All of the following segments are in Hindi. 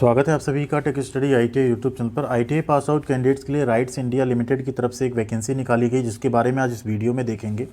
स्वागत है आप सभी का tech study ITI YouTube channel पर। आईटीआई पास आउट कैंडिडेट्स के लिए राइट्स इंडिया लिमिटेड की तरफ से एक वैकेंसी निकाली गई, जिसके बारे में आज इस वीडियो में देखेंगे।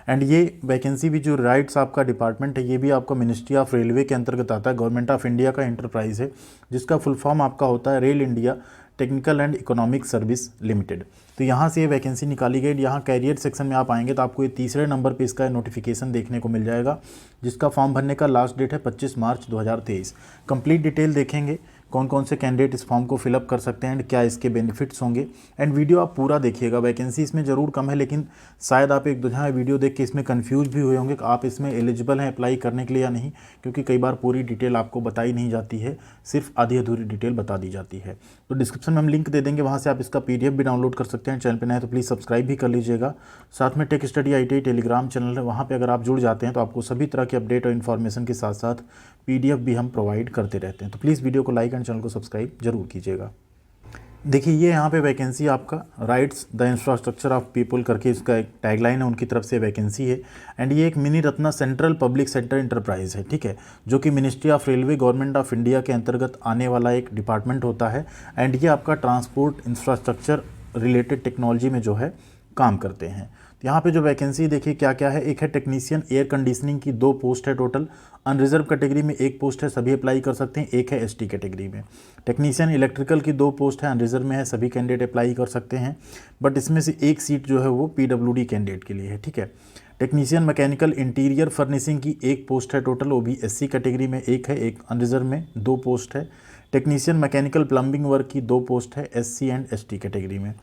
एंड ये वैकेंसी भी, जो राइट्स आपका डिपार्टमेंट है, ये भी आपका मिनिस्ट्री ऑफ रेलवे के अंतर्गत आता है। गवर्नमेंट ऑफ इंडिया का एंटरप्राइज है, जिसका फुल फॉर्म आपका होता है rail India technical and economic service limited. तो यहाँ से ये वैकेंसी निकाली गई। यहाँ कैरियर सेक्शन में आप आएंगे तो आपको ये तीसरे नंबर पे इसका नोटिफिकेशन देखने को मिल जाएगा, जिसका फॉर्म भरने का लास्ट डेट है 25 मार्च 2023। कंप्लीट डिटेल देखेंगे, कौन कौन से कैंडिडेट इस फॉर्म को फिलअप कर सकते हैं एंड क्या इसके बेनिफिट्स होंगे। एंड वीडियो आप पूरा देखिएगा। वैकेंसी इसमें ज़रूर कम है, लेकिन शायद आप एक दो जहाँ वीडियो देख के इसमें कंफ्यूज भी हुए होंगे कि आप इसमें एलिजिबल हैं अप्लाई करने के लिए या नहीं, क्योंकि कई बार पूरी डिटेल आपको बताई नहीं जाती है, सिर्फ आधी अधूरी डिटेल बता दी जाती है। तो डिस्क्रिप्शन में हम लिंक दे देंगे, वहाँ से आप इसका PDF भी डाउनलोड कर सकते हैं। चैनल पर नए तो प्लीज़ सब्सक्राइब भी कर लीजिएगा। साथ में tech study ITI Telegram channel है, वहाँ पर अगर आप जुड़ जाते हैं तो आपको सभी तरह के अपडेट और इन्फॉर्मेशन के साथ साथ PDF भी हम प्रोवाइड करते रहते हैं। तो प्लीज़ वीडियो को लाइक एंड चैनल को सब्सक्राइब जरूर कीजिएगा। देखिए, ये यहाँ पे वैकेंसी आपका rights the infrastructure of people करके इसका एक टैगलाइन है, उनकी तरफ से वैकेंसी है। एंड ये एक mini Ratna central public sector enterprise है, ठीक है, जो कि ministry of railway government of India के अंतर्गत आने वाला एक डिपार्टमेंट होता है। एंड ये आपका ट्रांसपोर्ट इंफ्रास्ट्रक्चर रिलेटेड टेक्नोलॉजी में जो है काम करते हैं। तो यहाँ पे जो वैकेंसी देखिए क्या क्या है। एक है टेक्नीशियन एयर कंडीशनिंग की 2 पोस्ट है टोटल। अनरिजर्व कैटेगरी में 1 पोस्ट है, सभी अप्लाई कर सकते हैं। एक है ST कैटेगरी में। टेक्नीशियन इलेक्ट्रिकल की 2 पोस्ट है, अनरिजर्व में है, सभी कैंडिडेट अप्लाई कर सकते हैं। बट इसमें से एक सीट जो है वो PWD कैंडिडेट के लिए है, ठीक है। टेक्नीशियन मैकेनिकल इंटीरियर फर्निशिंग की 1 पोस्ट है टोटल, वो भी SC कैटेगरी में एक है, एक अनरिजर्व में 2 पोस्ट है। टेक्नीशियन मैकेनिकल प्लम्बिंग वर्क की 2 पोस्ट है, SC एंड ST कैटेगरी में।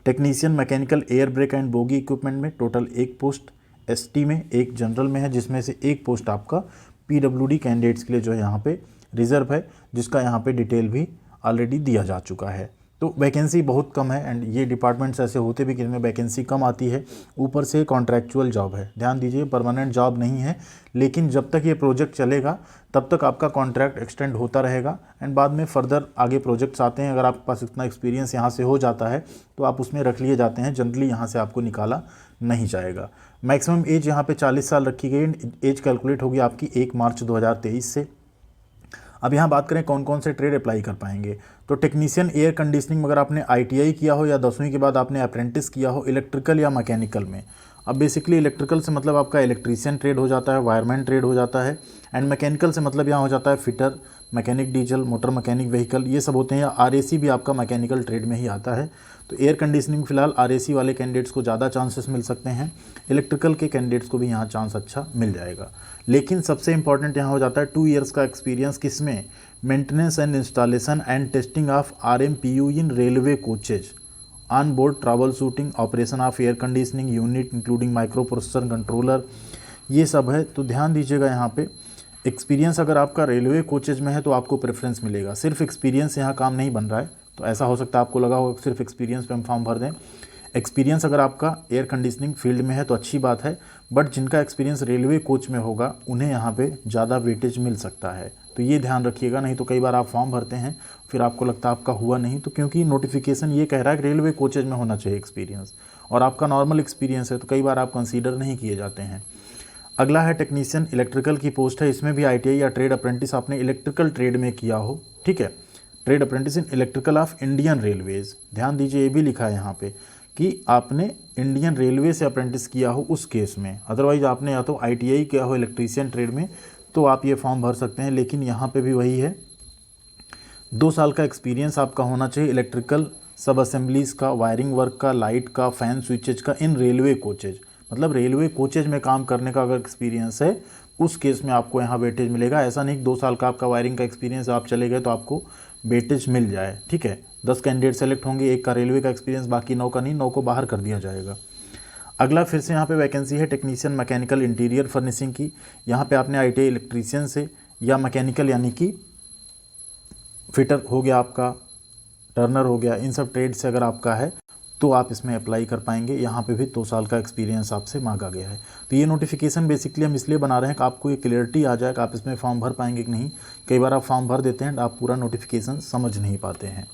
Technician mechanical air brake and bogie equipment में टोटल 1 पोस्ट ST में, एक जनरल में है, जिसमें से 1 पोस्ट आपका PWD कैंडिडेट्स के लिए जो है यहाँ पे रिजर्व है, जिसका यहाँ पे डिटेल भी ऑलरेडी दिया जा चुका है। तो वैकेंसी बहुत कम है। एंड ये डिपार्टमेंट्स ऐसे होते भी कि इनमें वैकेंसी कम आती है, ऊपर से कॉन्ट्रैक्चुअल जॉब है। ध्यान दीजिए, परमानेंट जॉब नहीं है, लेकिन जब तक ये प्रोजेक्ट चलेगा तब तक आपका कॉन्ट्रैक्ट एक्सटेंड होता रहेगा। एंड बाद में फर्दर आगे प्रोजेक्ट्स आते हैं, अगर आपके पास इतना एक्सपीरियंस यहाँ से हो जाता है तो आप उसमें रख लिए जाते हैं, जनरली यहाँ से आपको निकाला नहीं जाएगा। मैक्सिमम एज यहाँ पे 40 साल रखी गई। एज कैलकुलेट होगी आपकी 1 मार्च 2023 से। अब यहाँ बात करें कौन कौन से ट्रेड अप्लाई कर पाएंगे, तो टेक्नीशियन एयर कंडीशनिंग, अगर आपने ITI किया हो या 10वीं के बाद आपने अप्रेंटिस किया हो इलेक्ट्रिकल या मैकेनिकल में। अब बेसिकली इलेक्ट्रिकल से मतलब आपका इलेक्ट्रीशियन ट्रेड हो जाता है, वायरमैन ट्रेड हो जाता है। एंड मैकेनिकल से मतलब यहाँ हो जाता है fitter, mechanic diesel, motor mechanic vehicle, ये सब होते हैं। या RAC भी आपका मैकेनिकल ट्रेड में ही आता है। तो एयर कंडीशनिंग फिलहाल RAC वाले कैंडिडेट्स को ज़्यादा चांसेस मिल सकते हैं, इलेक्ट्रिकल के कैंडिडेट्स को भी यहाँ चांस अच्छा मिल जाएगा। लेकिन सबसे इंपॉर्टेंट यहाँ हो जाता है 2 ईयर्स का एक्सपीरियंस, किसमें, maintenance and installation and testing of RMPU in railway coaches, on board travel shooting, operation of air conditioning unit including micro processor controller, ये सब है। तो ध्यान दीजिएगा, यहाँ पे एक्सपीरियंस अगर आपका रेलवे कोचेज में है तो आपको प्रेफरेंस मिलेगा। सिर्फ एक्सपीरियंस यहाँ काम नहीं बन रहा है, तो ऐसा हो सकता है आपको लगा होगा सिर्फ एक्सपीरियंस पे हम फॉर्म भर दें। एक्सपीरियंस अगर आपका एयर कंडीशनिंग फील्ड में है तो अच्छी बात है, बट जिनका एक्सपीरियंस रेलवे कोच में होगा उन्हें यहाँ पे ज़्यादा वेटेज मिल सकता है। तो ये ध्यान रखिएगा, नहीं तो कई बार आप फॉर्म भरते हैं फिर आपको लगता है आपका हुआ नहीं, तो क्योंकि नोटिफिकेशन ये कह रहा है कि रेलवे कोचेज में होना चाहिए एक्सपीरियंस, और आपका नॉर्मल एक्सपीरियंस है तो कई बार आप कंसीडर नहीं किए जाते हैं। अगला है टेक्नीशियन इलेक्ट्रिकल की पोस्ट है, इसमें भी ITI या ट्रेड अप्रेंटिस आपने इलेक्ट्रिकल ट्रेड में किया हो, ठीक है। Trade apprentice in electrical of Indian railways, ध्यान दीजिए, ये भी लिखा है यहाँ पे कि आपने इंडियन रेलवे से अप्रेंटिस किया हो उस केस में। अदरवाइज आपने या तो ITI किया हो इलेक्ट्रीशियन ट्रेड में तो आप ये फॉर्म भर सकते हैं। लेकिन यहाँ पे भी वही है, 2 साल का एक्सपीरियंस आपका होना चाहिए इलेक्ट्रिकल सब असेंबलीज़ का, वायरिंग वर्क का, लाइट का, फैन स्विचेज का इन रेलवे कोचेज, मतलब रेलवे कोचेज में काम करने का अगर एक्सपीरियंस है उस केस में आपको यहाँ वेटेज मिलेगा। ऐसा नहीं कि 2 साल का आपका वायरिंग का एक्सपीरियंस आप चले गए तो आपको वेटेज मिल जाए, ठीक है। 10 कैंडिडेट सेलेक्ट होंगे, एक का रेलवे का एक्सपीरियंस, बाकी 9 का नहीं, 9 को बाहर कर दिया जाएगा। अगला फिर से यहाँ पे वैकेंसी है टेक्नीशियन मैकेनिकल इंटीरियर फर्निशिंग की। यहाँ पे आपने ITI इलेक्ट्रीशियन से या मैकेनिकल यानी कि फिटर हो गया आपका, टर्नर हो गया, इन सब ट्रेड से अगर आपका है तो आप इसमें अप्लाई कर पाएंगे। यहाँ पे भी 2 साल का एक्सपीरियंस आपसे मांगा गया है। तो ये नोटिफिकेशन बेसिकली हम इसलिए बना रहे हैं कि आपको ये क्लियरिटी आ जाए कि आप इसमें फॉर्म भर पाएंगे कि नहीं। कई बार आप फॉर्म भर देते हैं, आप पूरा नोटिफिकेशन समझ नहीं पाते हैं।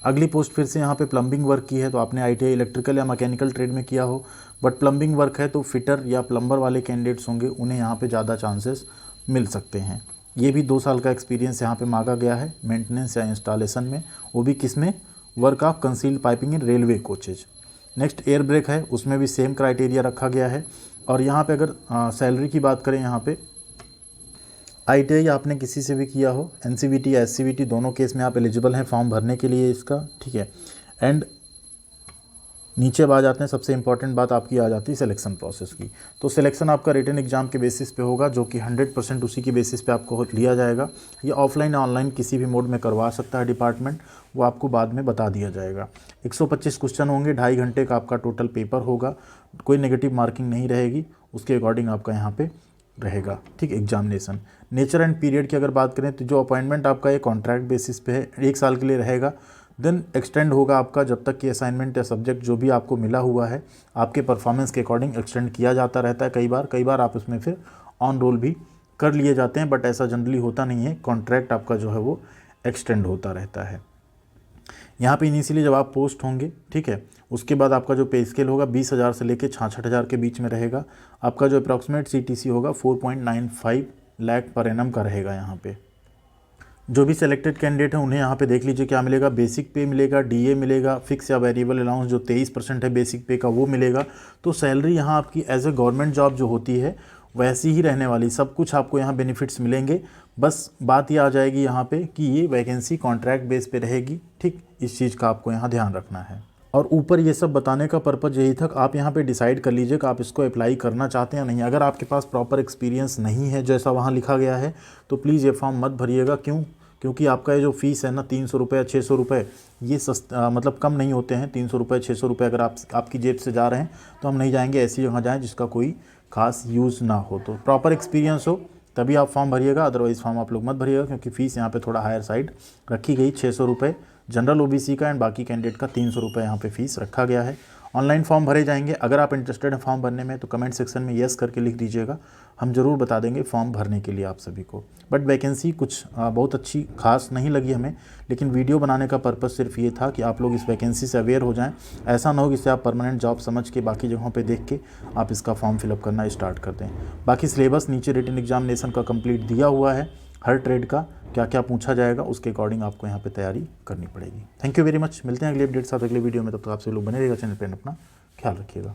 अगली पोस्ट फिर से यहाँ पे प्लम्बिंग वर्क की है, तो आपने ITI इलेक्ट्रिकल या मैकेनिकल ट्रेड में किया हो, बट प्लम्बिंग वर्क है तो फिटर या प्लम्बर वाले कैंडिडेट्स होंगे, उन्हें यहाँ पे ज़्यादा चांसेस मिल सकते हैं। ये भी 2 साल का एक्सपीरियंस यहाँ पे मांगा गया है मेंटेनेंस या इंस्टॉलेशन में, वो भी किस में, work of concealed piping in railway coaches. Next air brake है, उसमें भी सेम क्राइटेरिया रखा गया है। और यहाँ पे अगर सैलरी की बात करें, यहाँ पे ITI आपने किसी से भी किया हो, NCVT या SCVT दोनों केस में आप एलिजिबल हैं फॉर्म भरने के लिए इसका, ठीक है। एंड नीचे अब आ जाते हैं, सबसे इंपॉर्टेंट बात आपकी आ जाती है सिलेक्शन प्रोसेस की। तो सिलेक्शन आपका रिटन एग्जाम के बेसिस पे होगा, जो कि 100% उसी की बेसिस पे आपको लिया जाएगा। ये ऑफलाइन या ऑनलाइन किसी भी मोड में करवा सकता है डिपार्टमेंट, वो आपको बाद में बता दिया जाएगा। 125 क्वेश्चन होंगे, 2.5 घंटे का आपका टोटल पेपर होगा, कोई नेगेटिव मार्किंग नहीं रहेगी, उसके अकॉर्डिंग आपका यहाँ पे रहेगा, ठीक, एग्जामिनेशन। नेचर एंड पीरियड की अगर बात करें तो जो अपॉइंटमेंट आपका ये कॉन्ट्रैक्ट बेसिस पे है, 1 साल के लिए रहेगा, देन एक्सटेंड होगा आपका जब तक कि असाइनमेंट या सब्जेक्ट जो भी आपको मिला हुआ है आपके परफॉर्मेंस के अकॉर्डिंग एक्सटेंड किया जाता रहता है। कई बार आप उसमें फिर ऑन रोल भी कर लिए जाते हैं, बट ऐसा जनरली होता नहीं है, कॉन्ट्रैक्ट आपका जो है वो एक्सटेंड होता रहता है। यहाँ पे इनिशियली जब आप पोस्ट होंगे, ठीक है, उसके बाद आपका जो पे स्केल होगा 20,000 से लेकर 66,000 के बीच में रहेगा। आपका जो अप्रॉक्सीमेट CTC होगा 4.95 लाख पर एनम का रहेगा। यहाँ पे जो भी सिलेक्टेड कैंडिडेट है उन्हें यहाँ पे देख लीजिए क्या मिलेगा, बेसिक पे मिलेगा, DA मिलेगा, फिक्स या वेरिएबल अलाउंस जो 23% है बेसिक पे का वो मिलेगा। तो सैलरी यहाँ आपकी एज ए गवर्नमेंट जॉब जो होती है वैसी ही रहने वाली, सब कुछ आपको यहाँ बेनिफिट्स मिलेंगे। बस बात ये आ जाएगी यहाँ पे कि ये वैकेंसी कॉन्ट्रैक्ट बेस पे रहेगी, ठीक, इस चीज़ का आपको यहाँ ध्यान रखना है। और ऊपर ये सब बताने का पर्पज़ यही था कि आप यहाँ पे डिसाइड कर लीजिए कि आप इसको अप्लाई करना चाहते हैं या नहीं। अगर आपके पास प्रॉपर एक्सपीरियंस नहीं है जैसा वहाँ लिखा गया है तो प्लीज़ ये फॉर्म मत भरिएगा। क्योंकि आपका ये जो फ़ीस है ना 300 रुपये या 600 रुपये, ये सस्ता मतलब कम नहीं होते हैं। 300 रुपये 600 रुपये अगर आपकी जेब से जा रहे हैं तो हम नहीं जाएंगे, ऐसी जगह जाएँ जिसका कोई खास यूज़ ना हो। तो प्रॉपर एक्सपीरियंस हो तभी आप फॉर्म भरिएगा, अदरवाइज़ फॉर्म आप लोग मत भरिएगा, क्योंकि फ़ीस यहाँ पे थोड़ा हायर साइड रखी गई। 600 रुपये जनरल OBC का एंड बाकी कैंडिडेट का 300 रुपये यहाँ पे फ़ीस रखा गया है। ऑनलाइन फॉर्म भरे जाएंगे। अगर आप इंटरेस्टेड हैं फॉर्म भरने में तो कमेंट सेक्शन में येस करके लिख दीजिएगा, हम ज़रूर बता देंगे फॉर्म भरने के लिए आप सभी को। बट वैकेंसी कुछ बहुत अच्छी खास नहीं लगी हमें, लेकिन वीडियो बनाने का पर्पज़ सिर्फ ये था कि आप लोग इस वैकेंसी से अवेयर हो जाएं। ऐसा ना हो कि इसे आप परमानेंट जॉब समझ के बाकी जगहों पे देख के आप इसका फॉर्म फिलअप करना स्टार्ट कर दें। बाकी सिलेबस नीचे रिटन एग्जामिनेशन का कंप्लीट दिया हुआ है, हर ट्रेड का क्या क्या पूछा जाएगा उसके अकॉर्डिंग आपको यहाँ पे तैयारी करनी पड़ेगी। थैंक यू वेरी मच, मिलते हैं अगले अपडेट साथ अगले वीडियो में। तब तक आपसे लोग बने रहेगा चैनल पर, अपना ख्याल रखिएगा।